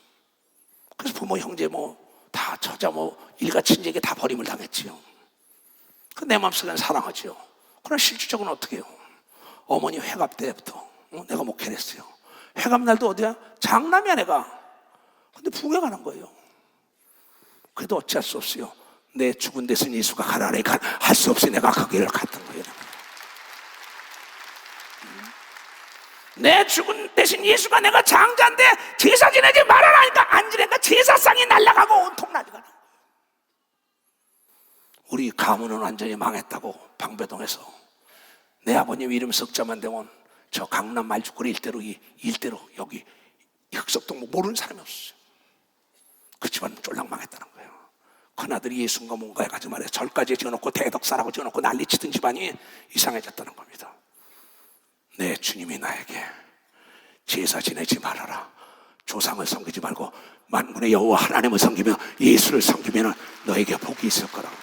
그래서 부모 형제 다 처자 일가 친지에게 다 버림을 당했지요. 내 마음속에는 사랑하지요. 그러나 실질적으로는 어떻게 해요? 어머니 회갑 때부터 내가 목회를 했어요. 회갑 날도 어디야? 장남이야 내가. 근데 부흥회 가는 거예요. 그래도 어찌할 수 없어요. 내 죽은 데서 예수가 가라니까 할 수 없이 내가 그 길을 갔던 거예요. 내 죽은 대신 예수가 내가 장자인데 제사 지내지 말아라니까 안 지내니까 제사상이 날아가고 온통 난리가 나. 우리 가문은 완전히 망했다고 방배동에서 내 아버님 이름 석자만 되면 저 강남 말죽거리 일대로 여기 흑석동 모르는 사람이 없었어요. 그 집안은 쫄랑 망했다는 거예요. 큰아들이 예수인가 뭔가 해가지고 말이에요. 절까지 지어놓고 대덕사라고 지어놓고 난리치던 집안이 이상해졌다는 겁니다. 내 주님이 나에게 제사 지내지 말아라, 조상을 섬기지 말고 만군의 여호와 하나님을 섬기며 예수를 섬기면 너에게 복이 있을 거라고.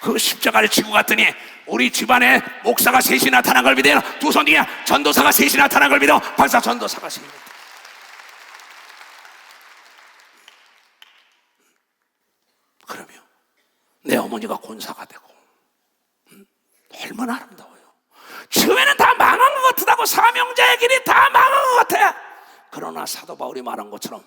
그 십자가를 지고 갔더니 우리 집안에 목사가 셋이 나타난 걸 믿어요. 두 손 뒤에 전도사가 셋이 나타난 걸 믿어. 박사 전도사가 셋이. 그러면 내 어머니가 권사가 되고 얼마나 아름다워요. 처음에는 다 망한 것 같다고 하고 사명자의 길이 다 망한 것 같아. 그러나 사도 바울이 말한 것처럼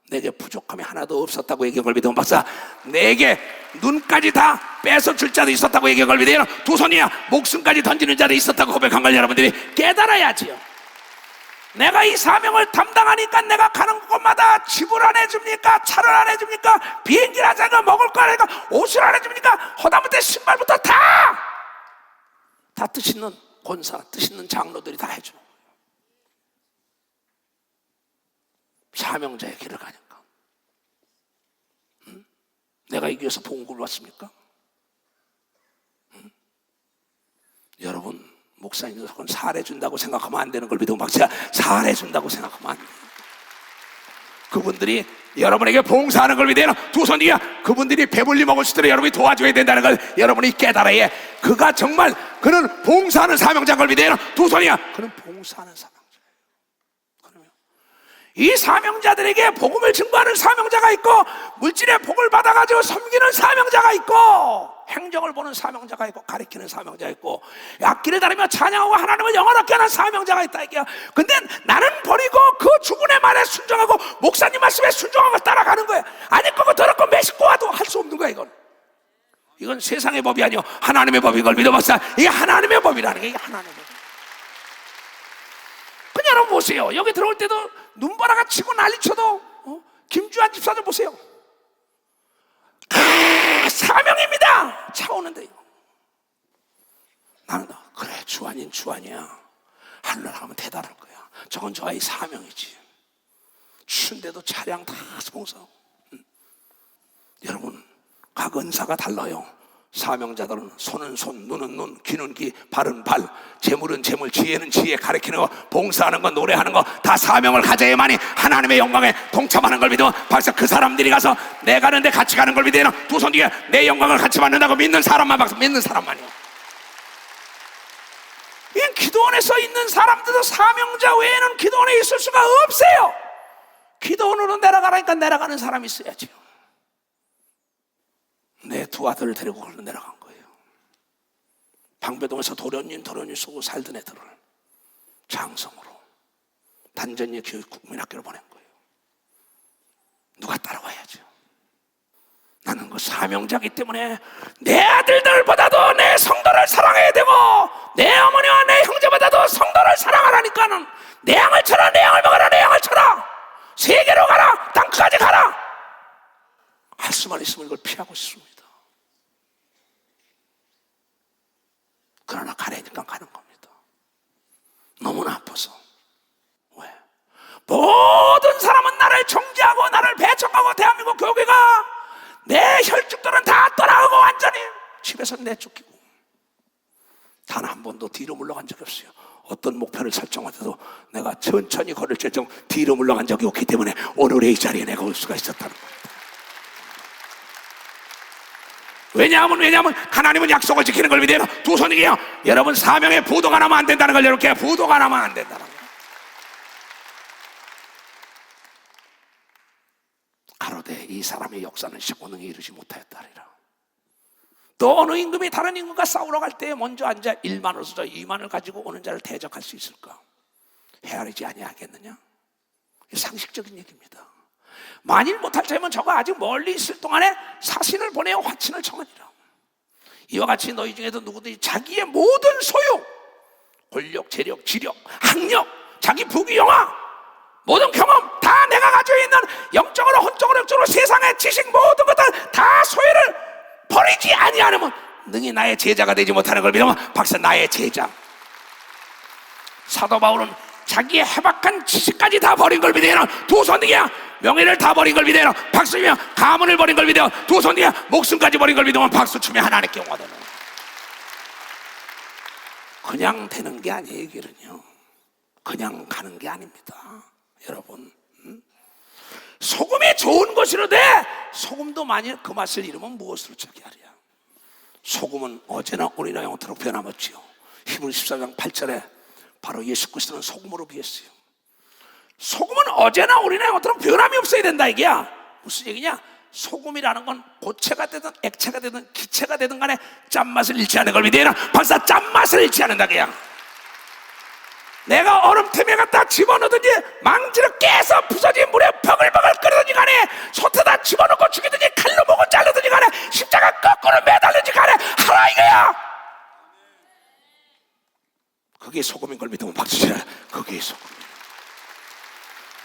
내게 부족함이 하나도 없었다고 얘기한 걸 믿으면, 박사, 내게 눈까지 다 뺏어 줄 자도 있었다고 얘기한 걸 믿으면, 두 손이야 목숨까지 던지는 자도 있었다고 고백한 걸 여러분들이 깨달아야지요. 내가 이 사명을 담당하니까 내가 가는 곳마다 집을 안 해줍니까? 차를 안 해줍니까? 비행기를 안 해줍니까? 먹을 거 안 해줍니까? 옷을 안 해줍니까? 허다부터 신발부터 다 뜻 있는 권사, 뜻 있는 장로들이 다 해주는 거예요. 사명자의 길을 가니까. 내가 이 교회에서 봉급을 받습니까? 여러분, 목사님들 그건 살해준다고 생각하면 안 되는 걸 믿으면, 박사, 살해준다고 생각하면 안 돼요. 그분들이 여러분에게 봉사하는 걸 믿어요. 두 손이야 그분들이 배불리 먹을 수 있도록 여러분이 도와줘야 된다는 걸 여러분이 깨달아야 해. 그가 정말 그는 봉사하는 사명자인 걸 믿어요. 두 손이야 그는 봉사하는 사명자예요. 그러면 이 사명자들에게 복음을 증거하는 사명자가 있고, 물질의 복을 받아가지고 섬기는 사명자가 있고, 행정을 보는 사명자가 있고, 가리키는 사명자가 있고, 악기를 다루며 찬양하고 하나님을 영원하게 하는 사명자가 있다 이게요. 근데 나는 버리고 그 주군의 말에 순종하고 목사님 말씀에 순종하고 따라가는 거야. 아니 그거 더럽고 매식고 와도 할 수 없는 거야. 이건 세상의 법이 아니요 하나님의 법인 걸 믿어봤어. 이게 하나님의 법이라는 게, 이게 하나님의 법. 그냥 여러분 보세요. 여기 들어올 때도 눈보라가 치고 난리쳐도 김주환 집사 좀 보세요. 사명입니다. 차 오는데요. 나는 그래 주환이야. 하늘나라 가면 대단할 거야. 저건 저의 사명이지. 추운데도 차량 다 봉사하고. 여러분, 각 은사가 달라요. 사명자들은 손은 손, 눈은 눈, 귀는 귀, 발은 발, 재물은 재물, 지혜는 지혜, 가르치는 거, 봉사하는 거, 노래하는 거, 다 사명을 가져야만이 하나님의 영광에 동참하는 걸 믿어. 박사, 그 사람들이 가서 내 가는데 같이 가는 걸 믿어요. 두 손 뒤에 내 영광을 같이 받는다고 믿는 사람만, 박사, 믿는 사람만이요. 이 기도원에서 있는 사람들도 사명자 외에는 기도원에 있을 수가 없어요. 기도원으로 내려가라니까 내려가는 사람이 있어야죠. 내 두 아들을 데리고 걸로 내려간 거예요. 방배동에서 도련님 쓰고 살던 애들을 장성으로 단전리 교육 국민학교로 보낸 거예요. 누가 따라와야죠. 나는 그 사명자이기 때문에 내 아들들보다도 내 성도를 사랑해야 되고, 내 어머니와 내 형제보다도 성도를 사랑하라니까는 내 양을 쳐라, 내 양을 먹어라, 내 양을 쳐라, 세계로 가라, 땅끝까지 가라 할 수만 있으면 이걸 피하고 싶습니다. 그러나 가려니까 가는 겁니다. 너무나 아파서. 왜? 모든 사람은 나를 정죄하고 나를 배척하고, 대한민국 교회가 내 혈육들은 다 떠나가고 완전히 집에서 내쫓기고, 단 한 번도 뒤로 물러간 적이 없어요. 어떤 목표를 설정하더라도 내가 천천히 걸을 결정 뒤로 물러간 적이 없기 때문에 오늘의 이 자리에 내가 올 수가 있었다는 겁니다. 왜냐하면 하나님은 약속을 지키는 걸 믿어요. 두 손이게요. 여러분, 사명에 부도가 나면 안 된다는 걸, 이렇게 부도가 나면 안 된다는 거예요. 가로되 이 사람의 역사는 시고능에 이르지 못하였다리라. 또 어느 임금이 다른 임금과 싸우러 갈 때 먼저 앉아 1만을 쏟아 2만을 가지고 오는 자를 대적할 수 있을까? 헤아리지 아니하겠느냐? 상식적인 얘기입니다. 만일 못할 자면 저가 아직 멀리 있을 동안에 사신을 보내어 화친을 청하니라. 이와 같이 너희 중에도 누구든지 자기의 모든 소유, 권력, 재력, 지력, 학력, 자기 부귀영화, 모든 경험 다 내가 가지고 있는 영적으로, 혼적으로, 영적으로 세상의 지식 모든 것들 다 소유를 버리지 아니하면 능히 나의 제자가 되지 못하는 걸 믿으면, 박사, 나의 제자. 사도 바울은 자기의 해박한 지식까지 다 버린 걸 믿어요. 두 손이야 명예를 다 버린 걸 믿어요. 박수며 가문을 버린 걸 믿어요. 두 손이야 목숨까지 버린 걸 믿으면 박수 치며 하나님께 영화되는. 그냥 되는 게 아니에요. 이 길은요, 그냥 가는 게 아닙니다. 여러분, 소금이 좋은 것이로되 소금도 만일 그 맛을 잃으면 무엇으로 차기하랴. 소금은 어제나 오늘이나 영원토록 변함없지요. 히브리 14장 8절에 바로 예수 그리스도는 소금으로 비했어요. 소금은 어제나 오늘이나 영원토록 변함이 없어야 된다 이게야. 무슨 얘기냐? 소금이라는 건 고체가 되든 액체가 되든 기체가 되든 간에 짠맛을 잃지 않는 걸 믿어야. 박사, 짠맛을 잃지 않는다 그냥. 내가 얼음템에 갖다 집어넣든지 망치로 깨서 부서진 물에 버글버글 끓이든지 간에 솥에다 집어넣고 죽이든지 칼로 목을 자르든지 간에 십자가 거꾸로 매달든지 간에 하라 이거야. 그게 소금인 걸 믿으면 박수치라. 그게 소금.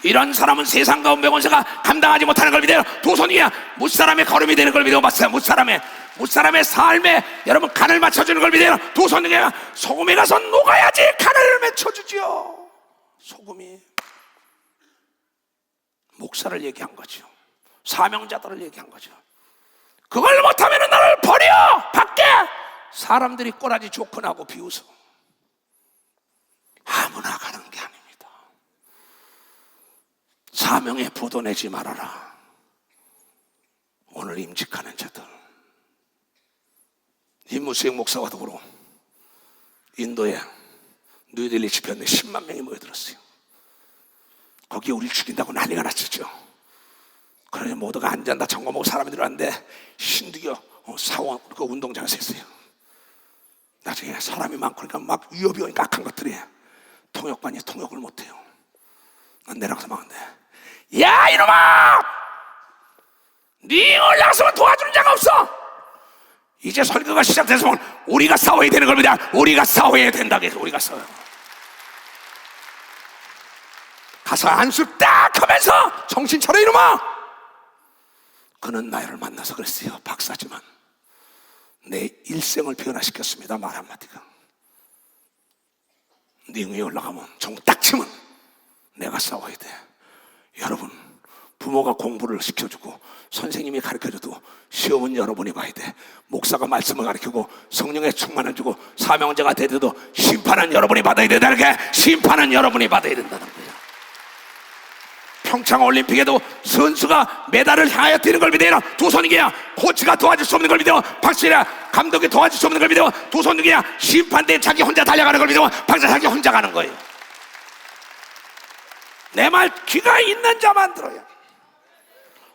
이런 사람은 세상 가운데 권세가 감당하지 못하는 걸 믿어요. 두 손이야 무사람의 걸음이 되는 걸 믿어 봤어요. 무사람의 삶에 여러분 간을 맞춰주는 걸 믿어요. 두 손이야 소금에 가서 녹아야지 간을 맺혀주지요. 소금이 목사를 얘기한 거죠. 사명자들을 얘기한 거죠. 그걸 못하면 나를 버려 밖에. 사람들이 꼬라지 조건하고 비웃어. 아무나 가는 게 아닙니다. 사명에 부도내지 말아라. 오늘 임직하는 자들, 임무수행 목사와 더불어 인도에 뉴델리 집회에 10만 명이 모여들었어요. 거기에 우리를 죽인다고 난리가 났었죠. 그러니 모두가 앉아다 점검하고 사람이 들어왔는데 신두교 사원 그 운동장에서 했어요. 나중에 사람이 많고 그러니까 막 위협이 오니까 악한 것들이 통역관이 통역을 못해요. 내려가서 막는데 야 이놈아, 네 올라가서면 도와주는 자가 없어. 이제 설교가 시작돼서 우리가 싸워야 되는 겁니다. 우리가 싸워야 된다. 우리가 싸워요. 가서 안수 딱 하면서 정신 차려 이놈아. 그는 나를 만나서 그랬어요. 박사지만 내 일생을 변화시켰습니다. 말 한마디가. 네 위에 올라가면 정 딱 치면 내가 싸워야 돼. 여러분, 부모가 공부를 시켜주고 선생님이 가르쳐줘도 시험은 여러분이 봐야 돼. 목사가 말씀을 가르치고 성령의 충만을 주고 사명자가 되더라도 심판은 여러분이 받아야 된다는 게, 심판은 여러분이 받아야 된다는 거예요. 평창올림픽에도 선수가 메달을 향하여 뛰는 걸 믿어요. 두 손이야 코치가 도와줄 수 없는 걸 믿어. 박수라 감독이 도와줄 수 없는 걸 믿어. 두 손이야 심판대에 자기 혼자 달려가는 걸 믿어. 박수 자기 혼자 가는 거예요. 내 말 귀가 있는 자만 들어요.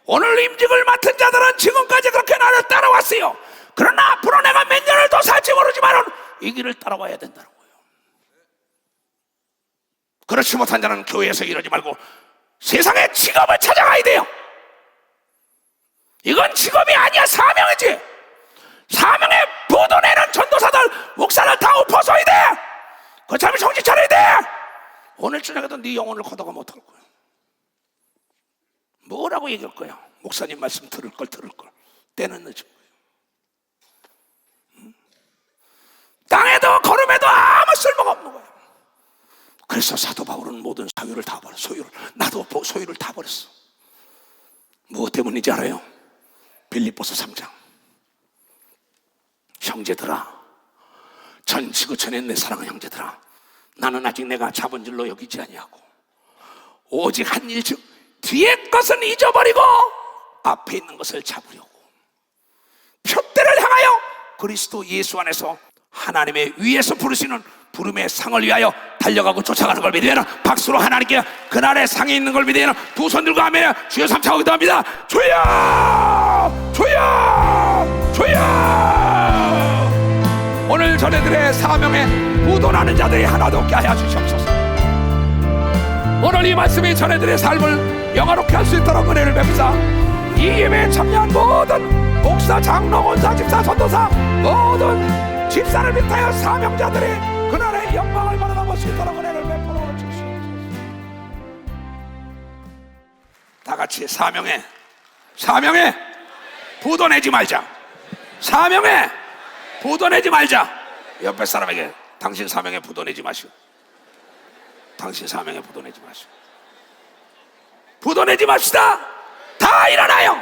오늘 임직을 맡은 자들은 지금까지 그렇게 나를 따라왔어요. 그러나 앞으로 내가 몇 년을 더 살지 모르지만 이 길을 따라와야 된다는 거예요. 그렇지 못한 자는 교회에서 이러지 말고 세상의 직업을 찾아가야 돼요. 이건 직업이 아니야, 사명이지. 사명에 부도내는 전도사들, 목사를 다 엎어서야 돼. 그렇다면 정신 차려야 돼. 오늘 저녁에도 네 영혼을 걷어가 못할 거야. 뭐라고 얘기할 거야? 목사님 말씀 들을 걸. 때는 늦은 거예요. 땅에도 걸음에도 아무 쓸모가 없는 거야. 그래서 사도 바울은 모든 사유를 다 버렸어. 나도 소유를 다 버렸어. 무엇 때문인지 알아요? 빌립보서 3장. 형제들아, 전 지구촌에 내 사랑하는 형제들아, 나는 아직 내가 잡은 줄로 여기지 아니하고 오직 한 일 즉 뒤의 것은 잊어버리고 앞에 있는 것을 잡으려고 표대를 향하여 그리스도 예수 안에서 하나님의 위에서 부르시는 부름의 상을 위하여 달려가고 쫓아가는 걸 믿으면 박수로 하나님께 그날의 상이 있는 걸 믿으면 두 손 들고 하면 주여 삼차고 기도합니다. 주여, 주여, 주여. 오늘 저네들의 사명에 부도나는 자들이 하나도 없게 하여 주시옵소서. 오늘 이 말씀이 저네들의 삶을 영화롭게 할 수 있도록 은혜를 뵙사 이 예배에 참여한 모든 목사, 장로, 원사, 집사, 전도사 모든 집사를 비롯하여 사명자들이 그날의 영광을 받아 볼 수 있도록 은혜를 베풀어 주시옵소서. 다 같이 사명에 부도내지 말자. 사명에 부도내지 말자. 옆에 사람에게 당신 사명에 부도내지 마시오. 당신 사명에 부도내지 마시오. 부도내지 맙시다. 다 일어나요.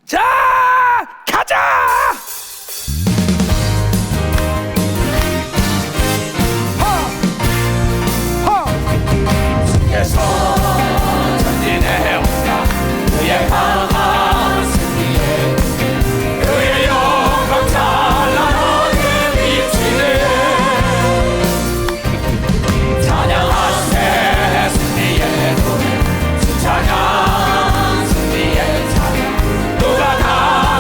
자, 가자. 주께서 전진해 온다. 그의 강한 승리에 그의 영광 찬란 어둠 비치네. 찬양하세 승리의 노래, 찬양 승리의 찬양. 누가 다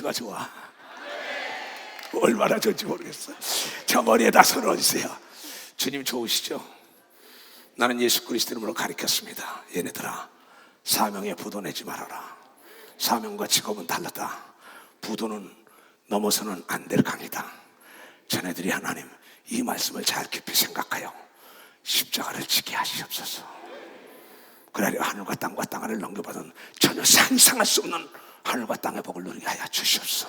머리가 좋아. 얼마나 좋은지 모르겠어. 저 머리에다 손을 얹으세요. 주님 좋으시죠? 나는 예수 그리스도 이름으로 가르쳤습니다. 얘네들아, 사명에 부도 내지 말아라. 사명과 직업은 달랐다. 부도는 넘어서는 안 될 강이다. 자네들이 하나님 이 말씀을 잘 깊이 생각하여 십자가를 지게 하시옵소서. 그래야 하늘과 땅과 땅을 넘겨받은 전혀 상상할 수 없는 하늘과 땅의 복을 누리게 하여 주시옵소서.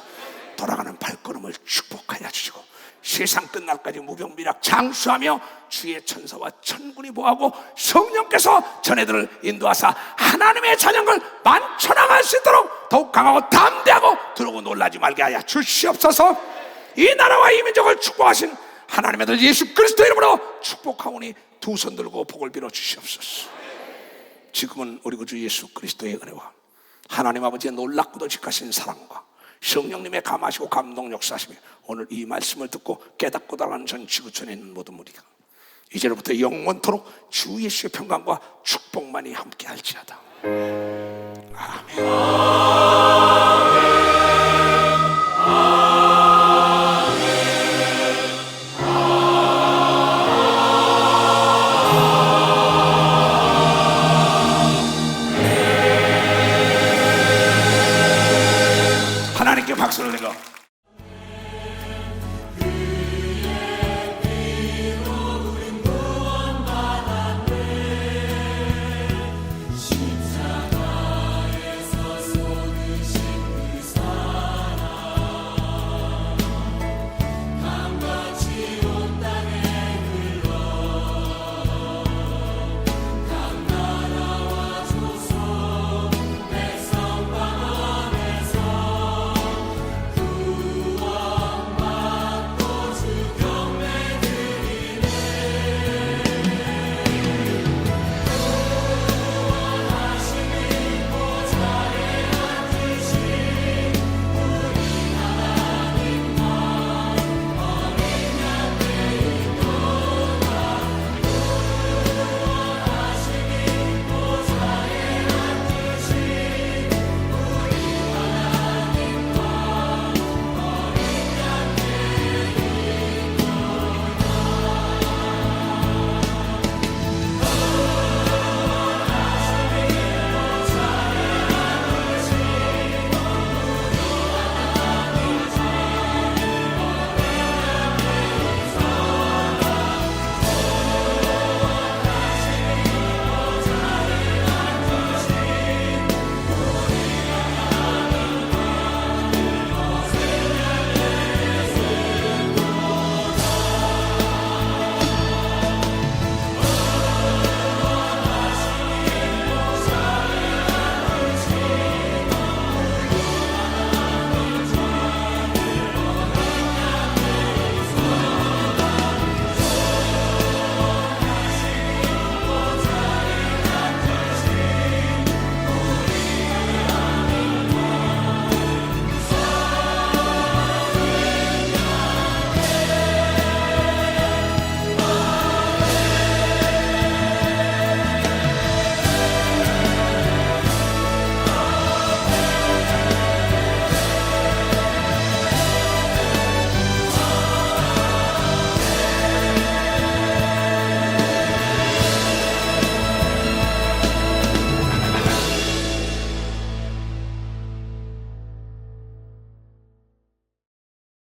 돌아가는 발걸음을 축복하여 주시고 세상 끝날까지 무병비락 장수하며 주의 천사와 천군이 보호하고 성령께서 자네들을 인도하사 하나님의 자녀를 만천하갈 수 있도록 더욱 강하고 담대하고 두려고 놀라지 말게 하여 주시옵소서. 이 나라와 이 민족을 축복하신 하나님의 아들 예수 그리스도 이름으로 축복하오니 두 손 들고 복을 빌어 주시옵소서. 지금은 우리 구주 예수 그리스도의 은혜와 하나님 아버지의 놀랍고도 직하신 사랑과 성령님의 감하시고 감동 역사하시며 오늘 이 말씀을 듣고 깨닫고 달아가는 전 지구촌에 있는 모든 무리가 이제로부터 영원토록 주 예수의 평강과 축복만이 함께 할지어다. 아멘.